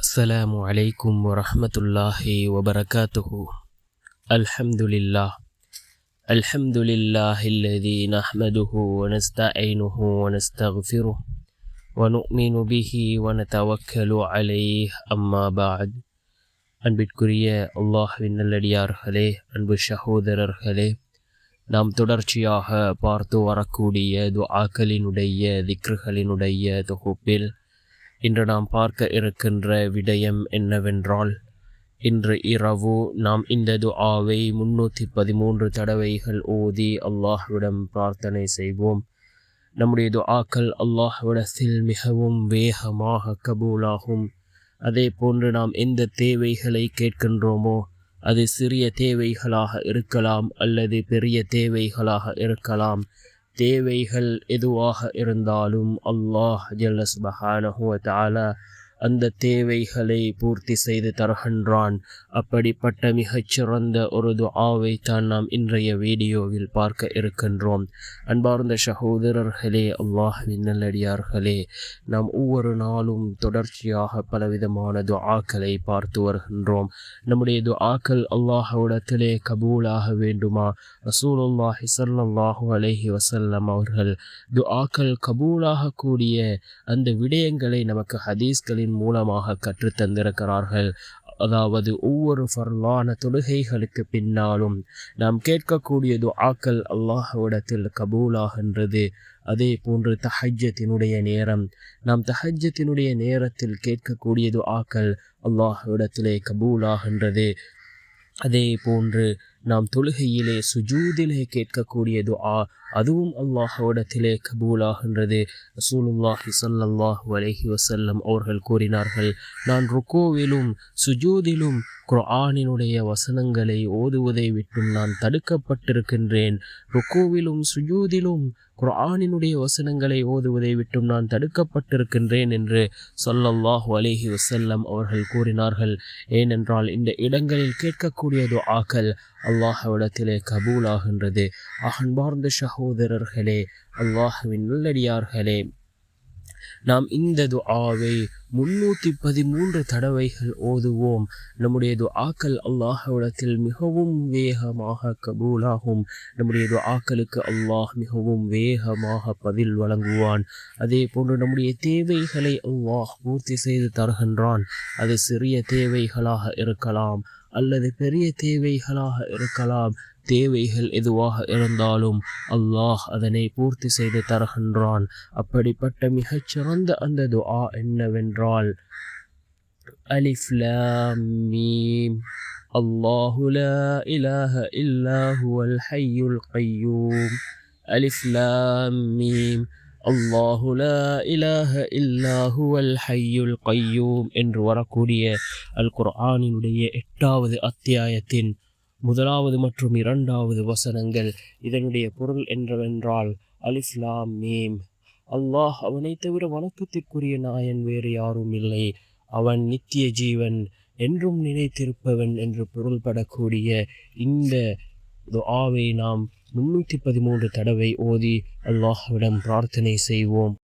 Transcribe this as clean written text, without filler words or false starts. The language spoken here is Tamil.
السلام عليكم ورحمة الله وبركاته. الحمد لله الذي نحمده ونستعينه ونستغفره ونؤمن به ونتوكل عليه. أما بعد. அன்பிற்குரிய அல்லாஹ்வின் நல்லடியார்களே, அன்பு சகோதரர்களே, நாம் தொடர்ச்சியாக பார்த்து வரக்கூடிய துஆக்களினுடைய திக்ருகளினுடைய தொகுப்பில் இன்று நாம் பார்க்க இருக்கின்ற விடயம் என்னவென்றால், இன்று இரவு நாம் இந்த துஆவை 313 தடவைகள் ஓதி அல்லாஹ்விடம் பிரார்த்தனை செய்வோம். நம்முடைய துஆக்கள் அல்லாஹ்விடத்தில் மிகவும் வேகமாக கபூலாகும். அதே போன்று நாம் எந்த தேவைகளை கேட்கின்றோமோ, அது சிறிய தேவைகளாக இருக்கலாம் அல்லது பெரிய தேவைகளாக இருக்கலாம். தேவைகள் எதுவாக இருந்தாலும் அல்லாஹ் ஜல்ல சுப்ஹானஹு வ தஆலா அந்த தேவைகளை பூர்த்தி செய்து தருகின்றான். அப்படிப்பட்ட மிகச்சிறந்த ஒரு துஆவை தான் நாம் இன்றைய வீடியோவில் பார்க்க இருக்கின்றோம். அன்பார்ந்த சகோதரர்களே, அல்லாஹ்வின் நல்லடியார்களே, நாம் ஒவ்வொரு நாளும் தொடர்ச்சியாக பலவிதமான துஆக்களை பார்த்து வருகின்றோம். நம்முடைய துஆக்கள் அல்லாஹ்விடத்திலே கபூலாக வேண்டுமா? ரசூலுல்லாஹி ஸல்லல்லாஹு அலைஹி வஸல்லம் அவர்கள் துஆக்கள் கபூலாக கூடிய அந்த விடயங்களை நமக்கு ஹதீஸ்களின் மூலமாக கற்றுத் தந்திருக்கிறார்கள். அதாவது ஒவ்வொரு ஃபர்லான தொழுகைகளுக்கு பின்னாலும் நாம் கேட்கக்கூடிய துஆக்கள் அல்லாஹ்விடத்தில் கபூலாகின்றது. அதே போன்று தஹஜ்ஜத்தினுடைய நேரம், நாம் தஹஜ்ஜத்தினுடைய நேரத்தில் கேட்கக்கூடிய துஆக்கள் அல்லாஹ்விடத்திலே கபூலாகின்றது. அதே போன்று நாம் தொழுகையிலே சுஜூதிலே கேட்கக்கூடிய துஆ, அதுவும் அல்லாஹ்விடத்திலே கபூலாகின்றது. ரசூலுல்லாஹி ஸல்லல்லாஹு அலைஹி வஸல்லம் அவர்கள் கூறினார்கள், நான் ருக்கூவிலும் சுஜூதிலும் குர்ஆனினுடைய வசனங்களை ஓதுவதை விட்டும் நான் தடுக்கப்பட்டிருக்கின்றேன். ருக்கூவிலும் சுஜூதிலும் குர்ஆனினுடைய வசனங்களை ஓதுவதை விட்டும் நான் தடுக்கப்பட்டிருக்கின்றேன் என்று ஸல்லல்லாஹு அலைஹி வஸல்லம் அவர்கள் கூறினார்கள். ஏனென்றால் இந்த இடங்களில் கேட்கக்கூடிய துஆக்கள் அல்லாஹ்விடத்திலே கபூலாகின்றது. அன்பார்ந்த சகோதரர்களே, அல்லாஹ்வின் நல்லடியார்களே, நாம் இந்த துஆவை 313 தடவைகள் ஓதுவோம். நம்முடைய துஆக்கள் அல்லாஹ்விடத்தில் மிகவும் வேகமாக கபூலாகும். நம்முடைய துஆக்களுக்கு அல்லாஹ் மிகவும் வேகமாக பதில் வழங்குவான். அதே போன்று நம்முடைய தேவைகளை அல்லாஹ் பூர்த்தி செய்து தருகின்றான். அது சிறிய தேவைகளாக இருக்கலாம் அல்லது பெரிய தேவைகளாக இருக்கலாம். தேவைகள் எதுவாக இருந்தாலும் அல்லாஹ் அதனை பூர்த்தி செய்து தருகின்றான். அப்படிப்பட்ட மிகச்சிறந்த அந்த துஆ என்னவென்றால், அலிஃப் லாம் மீம் அல்லாஹு லா இலாஹ இல்லா ஹுவல் ஹய்யுல் கய்யூம். அலிஃப் லாம் மீம் அல்லாஹு லா இலாஹ இல்லா ஹுவல் ஹய்யுல் கய்யூம் என்று வரக்கூடிய அல் குர்ஆனினுடைய 8வது அத்தியாயத்தின் 1வது மற்றும் 2வது வசனங்கள். இதனுடைய பொருள் என்னவென்றால், அலிஃப் லாம் மீம், அல்லாஹ் அவனை தவிர வணக்கத்திற்குரிய நாயன் வேறு யாரும் இல்லை, அவன் நித்திய ஜீவன், என்றும் நினைத்திருப்பவன் என்று பொருள்படக்கூடிய இந்த துஆவை நாம் 313 தடவை ஓதி அல்லாஹ்விடம் பிரார்த்தனை செய்வோம்.